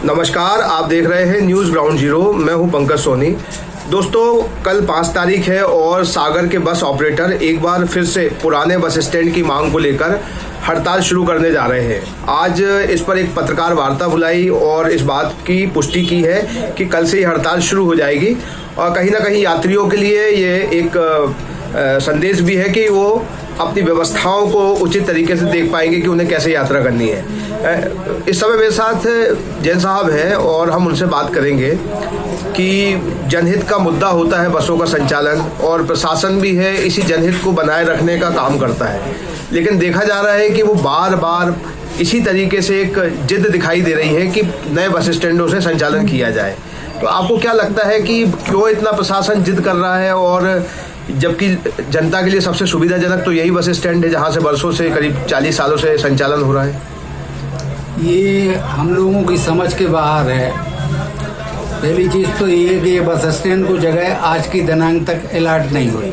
नमस्कार, आप देख रहे हैं न्यूज़ ग्राउंड जीरो। मैं हूं पंकज सोनी। दोस्तों, कल 5 तारीख है और सागर के बस ऑपरेटर एक बार फिर से पुराने बस स्टैंड की मांग को लेकर हड़ताल शुरू करने जा रहे हैं। आज इस पर एक पत्रकार वार्ता बुलाई और इस बात की पुष्टि की है कि कल से ये हड़ताल शुरू हो जाएगी और कहीं ना कहीं यात्रियों के लिए ये एक संदेश भी है कि वो अपनी व्यवस्थाओं को उचित तरीके से देख पाएंगे कि उन्हें कैसे यात्रा करनी है। इस समय मेरे साथ जैन साहब हैं और हम उनसे बात करेंगे कि जनहित का मुद्दा होता है बसों का संचालन, और प्रशासन भी है इसी जनहित को बनाए रखने का काम करता है, लेकिन देखा जा रहा है कि वो बार बार इसी तरीके से एक जिद दिखाई दे रही है कि नए बस स्टैंडों से संचालन किया जाए। तो आपको क्या लगता है कि क्यों इतना प्रशासन जिद कर रहा है, और जबकि जनता के लिए सबसे सुविधाजनक तो यही बस स्टैंड है जहां से वर्षों से करीब 40 सालों से संचालन हो रहा है? ये हम लोगों की समझ के बाहर है। पहली चीज़ तो ये कि बस स्टैंड को जगह आज की दिनांक तक अलॉट नहीं हुई,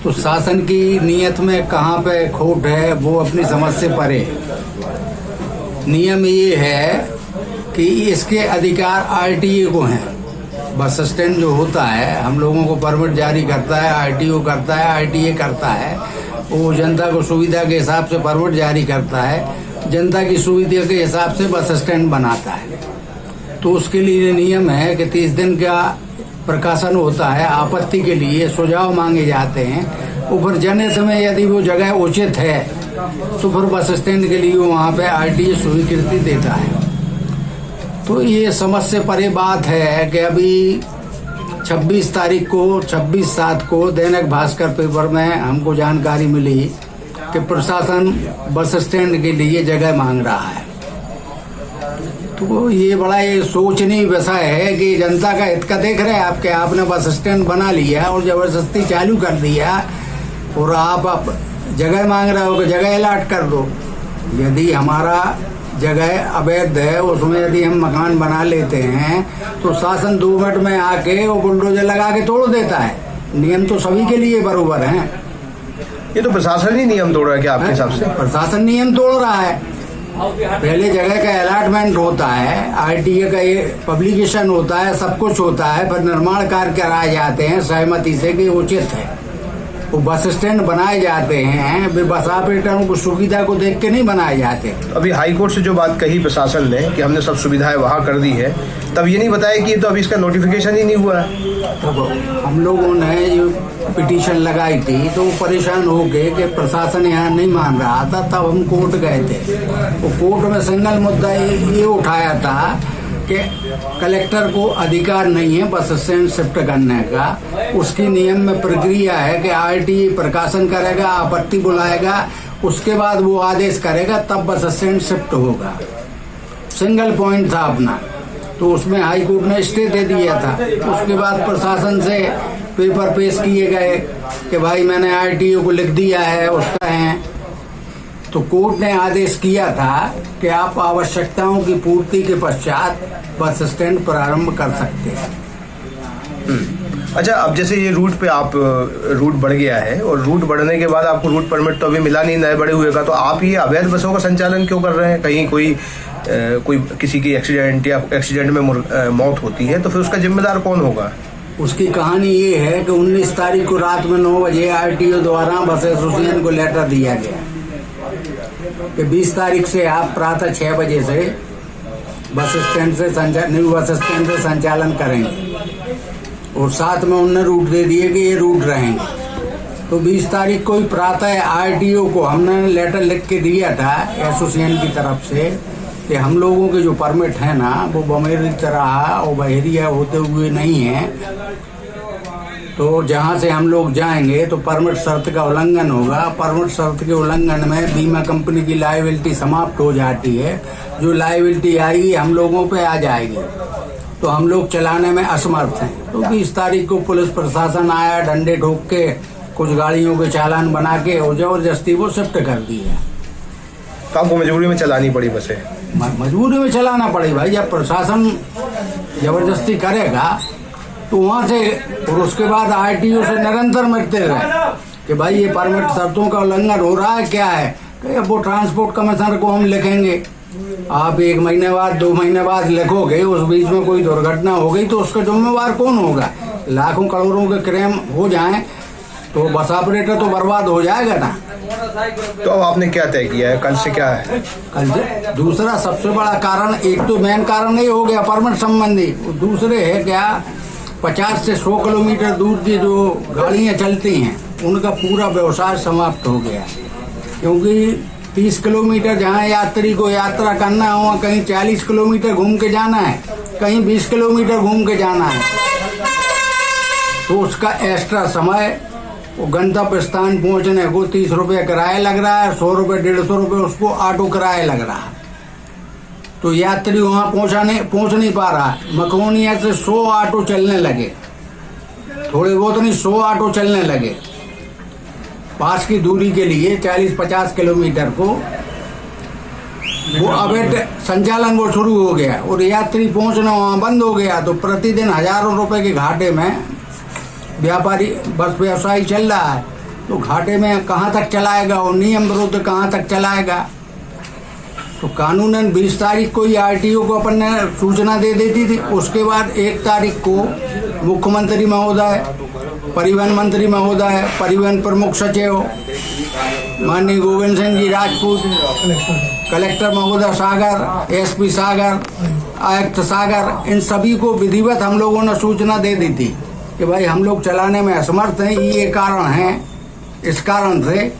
तो शासन की नीयत में कहाँ पे खोट है वो अपनी समझ से परे है। नियम ये है कि इसके अधिकार आरटीए को हैं। बस स्टैंड जो होता है हम लोगों को परमिट जारी करता है, आरटीओ करता है, आरटीए करता है, वो जनता को सुविधा के हिसाब से परमिट जारी करता है, जनता की सुविधा के हिसाब से बस स्टैंड बनाता है। तो उसके लिए नियम है कि 30 दिन का प्रकाशन होता है, आपत्ति के लिए सुझाव मांगे जाते हैं, ऊपर जनहित में यदि वो जगह उचित है तो फिर बस स्टैंड के लिए वहाँ पे आरटीए स्वीकृति देता है। तो ये समझ से परे बात है कि अभी 26/7 को दैनिक भास्कर पेपर में हमको जानकारी मिली कि प्रशासन बस स्टैंड के लिए जगह मांग रहा है। तो ये बड़ा ये सोचनीय विषय है कि जनता का हित का देख रहे हैं आपके, आपने बस स्टैंड बना लिया और जबरदस्ती चालू कर दिया और आप जगह मांग रहे हो कि जगह अलॉट कर दो। यदि हमारा जगह अवैध है, उसमें यदि हम मकान बना लेते हैं तो शासन 2 मिनट में आके वो बुलडोजर लगा के तोड़ देता है। नियम तो सभी के लिए बराबर हैं। ये तो प्रशासन ही नियम तोड़ रहा है क्या आपके हिसाब से? प्रशासन नियम तोड़ रहा है। पहले जगह का अलॉटमेंट होता है, आरटीए का ये पब्लिकेशन होता है, सब कुछ होता है, पर निर्माण कार्य कराए जाते हैं सहमति से कि उचित है। वो बस स्टैंड बनाए जाते हैं, वे बस ऑपरेटरों को सुविधा को देख के नहीं बनाए जाते। अभी हाई कोर्ट से जो बात कही प्रशासन ने कि हमने सब सुविधाएं वहां कर दी है, तब ये नहीं बताया कि ये तो अभी इसका नोटिफिकेशन ही नहीं हुआ है। तो हम लोगों ने जो पिटीशन लगाई थी तो वो परेशान हो गए कि प्रशासन यहाँ नहीं मान रहा था, तब हम कोर्ट गए थे। वो कोर्ट में सिंगल मुद्दा ये उठाया था कि कलेक्टर को अधिकार नहीं है बस स्टैंड शिफ्ट करने का। उसकी नियम में प्रक्रिया है कि आरटीए प्रकाशन करेगा, आपत्ति बुलाएगा, उसके बाद वो आदेश करेगा, तब बस स्टैंड शिफ्ट होगा। सिंगल पॉइंट था अपना, तो उसमें हाई कोर्ट ने स्टे दे दिया था। उसके बाद प्रशासन से पेपर पेश किए गए कि भाई मैंने आरटीओ को लिख दिया है, उसका है। तो कोर्ट ने आदेश किया था कि आप आवश्यकताओं की पूर्ति के पश्चात बस स्टैंड प्रारंभ कर सकते हैं। अच्छा, अब जैसे ये रूट पे आप रूट बढ़ गया है और रूट बढ़ने के बाद आपको रूट परमिट तो अभी मिला नहीं नए बड़े हुए का, तो आप ये अवैध बसों का संचालन क्यों कर रहे हैं? कहीं कोई किसी की एक्सीडेंट में मौत होती है तो फिर उसका जिम्मेदार कौन होगा? उसकी कहानी ये है कि 19 तारीख को रात में 9 बजे आरटीओ द्वारा बस एसोसिएशन को लेटर दिया गया कि 20 तारीख से आप प्रातः 6 बजे से बस स्टैंड से न्यू बस स्टैंड से संचालन करेंगे, और साथ में उन्होंने रूट दे दिए कि ये रूट रहेंगे। तो 20 तारीख को ही प्रातः आरटीओ को हमने लेटर लिख के दिया था एसोसिएशन की तरफ से कि हम लोगों के जो परमिट है ना वो बमेरी तरह और बहेरिया होते हुए नहीं है, तो जहाँ से हम लोग जाएंगे तो परमिट शर्त का उल्लंघन होगा। परमिट शर्त के उल्लंघन में बीमा कंपनी की लायबिलिटी समाप्त हो जाती है। जो लायबिलिटी आएगी हम लोगों पे आ जाएगी, तो हम लोग चलाने में असमर्थ हैं। तो 20 तारीख को पुलिस प्रशासन आया, डंडे ठोक के कुछ गाड़ियों के चालान बना के और जबरदस्ती वो शिफ्ट कर दी है। तो आपको मजबूरी में चलानी पड़ी बसें? मजबूरी में चलाना पड़ी भाई। जब प्रशासन जबरदस्ती करेगा तो वहाँ से, और उसके बाद आरटीओ से निरंतर मिलते रहे कि भाई ये परमिट शर्तों का उल्लंघन हो रहा है, क्या है? तो वो ट्रांसपोर्ट कमिश्नर को हम लिखेंगे आप 1 महीने बाद 2 महीने बाद लिखोगे, उस बीच में कोई दुर्घटना हो गई तो उसका जिम्मेवार कौन होगा? लाखों करोड़ों के क्लेम हो जाएं तो बस ऑपरेटर तो बर्बाद हो जाएगा ना। तो अब आपने क्या तय किया है, कल से क्या है? कल से दूसरा सबसे बड़ा कारण, एक तो मेन कारण ये हो गया परमिट संबंधी, दूसरे है क्या 50 से 100 किलोमीटर दूर की जो गाड़ियां चलती हैं उनका पूरा व्यवसाय समाप्त हो गया। क्योंकि 30 किलोमीटर जहाँ यात्री को यात्रा करना हो, कहीं 40 किलोमीटर घूम के जाना है, कहीं 20 किलोमीटर घूम के जाना है, तो उसका एक्स्ट्रा समय वो गंतव्य स्थान पहुंचने को 30 रुपये किराया लग रहा है, 100 रुपये 150 रुपये उसको ऑटो किराया लग रहा है। तो यात्री वहां पहुंच नहीं पा रहा। मकोनिया से 100 ऑटो चलने लगे, थोड़े बहुत नहीं 100 ऑटो चलने लगे पास की दूरी के लिए 40-50 किलोमीटर को। वो अवैध संचालन वो शुरू हो गया और यात्री पहुंचना वहां बंद हो गया। तो प्रतिदिन हजारों रुपए के घाटे में व्यापारी बस व्यवसायी चल रहा है। तो घाटे में कहाँ तक चलाएगा और नियम विरुद्ध कहाँ तक चलाएगा? तो कानूनन 20 तारीख को ही आरटीओ को अपन ने सूचना दे देती थी। उसके बाद 1 तारीख को मुख्यमंत्री महोदय, परिवहन मंत्री महोदय, परिवहन प्रमुख सचिव माननीय गोविंद सिंह जी राजपूत, कलेक्टर महोदय सागर, एसपी सागर, आयुक्त सागर, इन सभी को विधिवत हम लोगों ने सूचना दे दी थी कि भाई हम लोग चलाने में असमर्थ हैं, ये कारण है, इस कारण से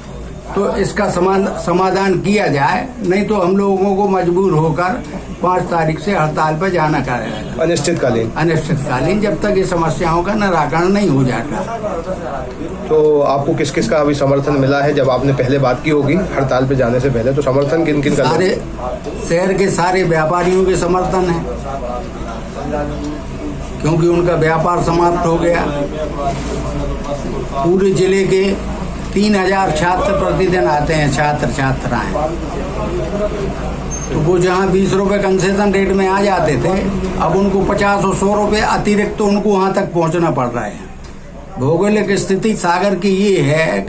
तो इसका समाधान किया जाए, नहीं तो हम लोगों को मजबूर होकर 5 तारीख से हड़ताल पर जाना पड़ेगा। अनिश्चितकालीन, जब तक ये समस्याओं का निराकरण नहीं हो जाता। तो आपको किस किस का अभी समर्थन मिला है? जब आपने पहले बात की होगी हड़ताल पे जाने से पहले, तो समर्थन किन किन का? सारे शहर के सारे व्यापारियों के समर्थन है, क्योंकि उनका व्यापार समाप्त हो गया। पूरे जिले के 3000 छात्र प्रतिदिन आते हैं, छात्र छात्राएं। तो वो जहाँ 20 रुपये कंसेशन रेट में आ जाते थे, अब उनको 50 और 100 रुपये अतिरिक्त तो उनको वहाँ तक पहुँचना पड़ रहा है। भौगोलिक स्थिति सागर की ये है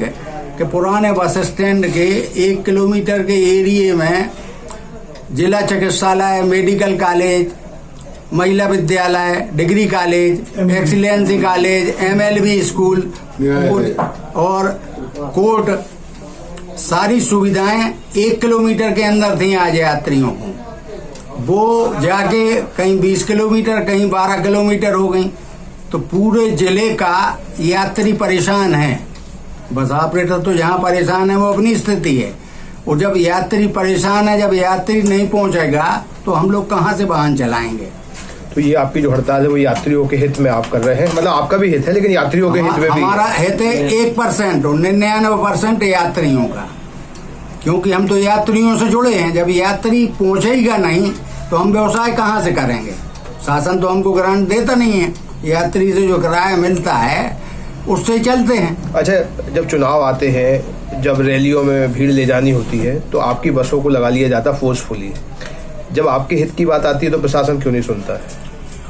कि पुराने बस स्टैंड के 1 किलोमीटर के एरिए में जिला चिकित्सालय, मेडिकल कॉलेज, महिला विद्यालय, degree college, excellency college, MLB school और कोर्ट, सारी सुविधाएं 1 किलोमीटर के अंदर थी आज यात्रियों को। वो जाके कहीं 20 किलोमीटर, कहीं 12 किलोमीटर हो गई। तो पूरे जिले का यात्री परेशान है। बस ऑपरेटर तो जहाँ परेशान है वो अपनी स्थिति है, और जब यात्री परेशान है, जब यात्री नहीं पहुंचेगा तो हम लोग कहाँ से वाहन चलाएंगे? तो ये आपकी जो हड़ताल है वो यात्रियों के हित में आप कर रहे हैं, मतलब आपका भी हित है, लेकिन यात्रियों के हित में भी? हमारा हित है 1% और 99% यात्रियों का, क्योंकि हम तो यात्रियों से जुड़े हैं। जब यात्री पहुंचेगा नहीं तो हम व्यवसाय कहाँ से करेंगे? शासन तो हमको ग्रांट देता नहीं है, यात्री से जो किराया मिलता है उससे चलते हैं। अच्छा, जब चुनाव आते हैं, जब रैलियों में भीड़ ले जानी होती है, तो आपकी बसों को लगा लिया जाता फोर्सफुली। जब आपके हित की बात आती है तो प्रशासन क्यों नहीं सुनता है?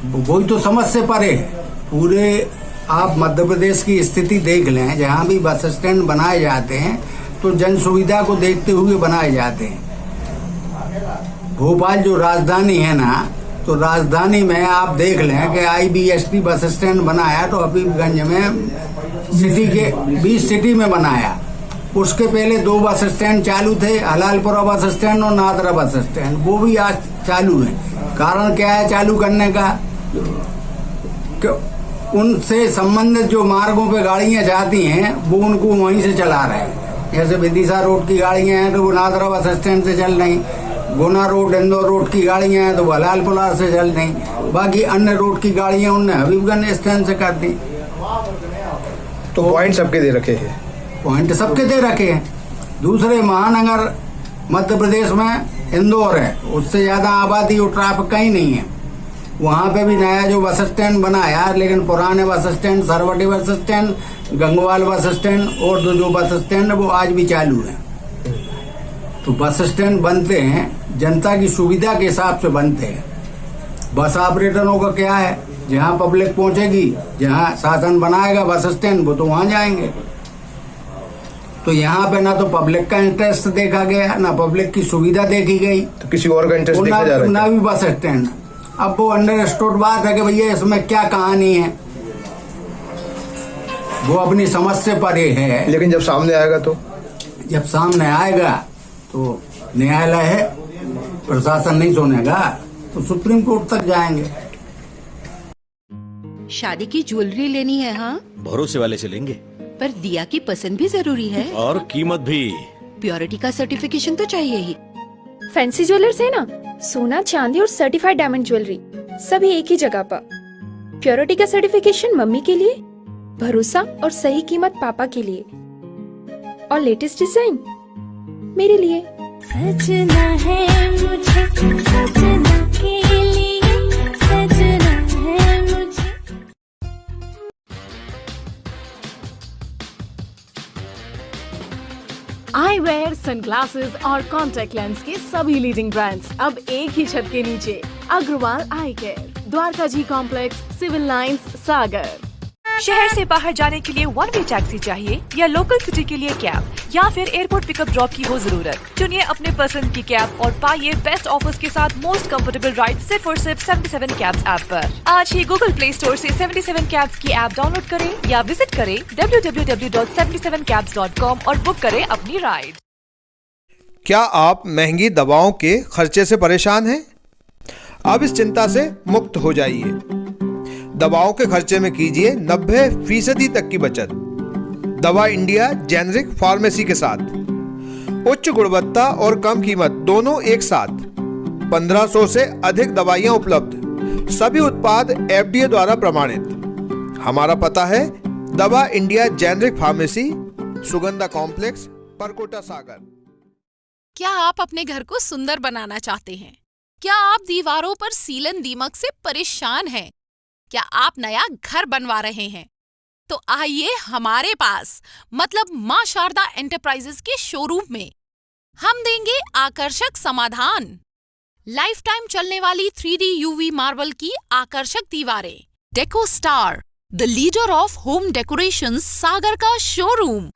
वही तो समझ से परे है। पूरे आप मध्य प्रदेश की स्थिति देख लें, जहाँ भी बस स्टैंड बनाए जाते हैं तो जन सुविधा को देखते हुए बनाए जाते हैं। भोपाल जो राजधानी है ना, तो राजधानी में आप देख लें कि IBST बस स्टैंड बनाया तो हबीबगंज में सिटी के 20 सिटी में बनाया। उसके पहले 2 बस स्टैंड चालू थे, हलालपुरा बस स्टैंड और नादरा बस स्टैंड, वो भी आज चालू है। कारण क्या है चालू करने का? उनसे संबंधित जो मार्गों पे गाड़ियां जाती हैं वो उनको वहीं से चला रहे हैं। जैसे विदिशा रोड की गाड़ियां हैं तो वो नादरा बस स्टैंड से चल रही, गुना रोड, इंदौर रोड की गाड़ियां हैं तो वो हलालपुरा से चल रही, बाकी अन्य रोड की गाड़ियां उनने हबीबगंज स्टैंड से कर दी। तो पॉइंट सबके दे रखे हैं? पॉइंट सबके दे रखे हैं। दूसरे महानगर मध्य प्रदेश में इंदौर है, उससे ज्यादा आबादी और ट्रैफिक कहीं नहीं है। वहां पे भी नया जो बस स्टैंड बनाया, लेकिन पुराने bus stand, सरवटी bus stand, Gangwal bus stand और जो बस स्टैंड वो आज भी चालू है। तो बस स्टैंड बनते हैं जनता की सुविधा के हिसाब से बनते हैं। बस ऑपरेटरों का क्या है, जहाँ पब्लिक पहुंचेगी, जहाँ शासन बनाएगा बस स्टैंड, वो तो वहां जाएंगे। तो यहाँ पे ना तो पब्लिक का इंटरेस्ट देखा गया, ना पब्लिक की सुविधा देखी गई, तो किसी और का इंटरेस्ट देखा जा रहा है ना भी बस स्टैंड। अब वो अंडरस्टूड बात है कि भैया इसमें क्या कहानी है, वो अपनी समझ से परे है। लेकिन जब सामने आएगा तो जब सामने आएगा तो न्यायालय है, प्रशासन नहीं सुनेगा तो सुप्रीम कोर्ट तक जाएंगे। शादी की ज्वेलरी लेनी है? हाँ, भरोसे वाले से लेंगे। पर दिया की पसंद भी जरूरी है और कीमत भी। प्योरिटी का सर्टिफिकेशन तो चाहिए ही। फैंसी ज्वेलर्स है ना, सोना चांदी और सर्टिफाइड डायमंड ज्वेलरी सभी एक ही जगह पर। प्योरिटी का सर्टिफिकेशन मम्मी के लिए, भरोसा और सही कीमत पापा के लिए, और लेटेस्ट डिजाइन मेरे लिए। सजना है मुझे, सजना के लिए, सजना है मुझे। आई वेयर, सनग्लासेस और कॉन्टैक्ट लेंस के सभी लीडिंग ब्रांड्स अब एक ही छत के नीचे। अग्रवाल आई केयर, द्वारका जी कॉम्प्लेक्स, सिविल लाइंस, सागर। शहर से बाहर जाने के लिए वन वे टैक्सी चाहिए या लोकल सिटी के लिए कैब या फिर एयरपोर्ट पिकअप ड्रॉप की हो जरूरत? चुनिए अपने पसंद की कैब और पाइए बेस्ट ऑफर्स के साथ मोस्ट कंफर्टेबल राइड सिर्फ और सिर्फ 77 कैब्स ऐप पर। आज ही गूगल प्ले स्टोर से 77 कैब्स की ऐप डाउनलोड करें या विजिट करें www.77cabs.com और बुक करें अपनी राइड। क्या आप महंगी दवाओं के खर्चे से परेशान हैं? अब इस चिंता से मुक्त हो जाइए। दवाओं के खर्चे में कीजिए 90% तक की बचत। दवा इंडिया जेनेरिक फार्मेसी के साथ उच्च गुणवत्ता और कम कीमत दोनों एक साथ। 1500 से अधिक दवाइयां उपलब्ध, सभी उत्पाद FDA द्वारा प्रमाणित। हमारा पता है दवा India generic pharmacy, Sugandha complex, Parkota, Sagar. क्या आप अपने घर को सुंदर बनाना चाहते हैं? क्या आप दीवारों पर सीलन दीमक से परेशान हैं? क्या आप नया घर बनवा रहे हैं? तो आइए हमारे पास, मतलब मां शारदा एंटरप्राइजेस के शोरूम में। हम देंगे आकर्षक समाधान। लाइफ टाइम चलने वाली 3D UV मार्बल की आकर्षक दीवारें। Deco Star, the leader of home decoration, Sagar का शोरूम।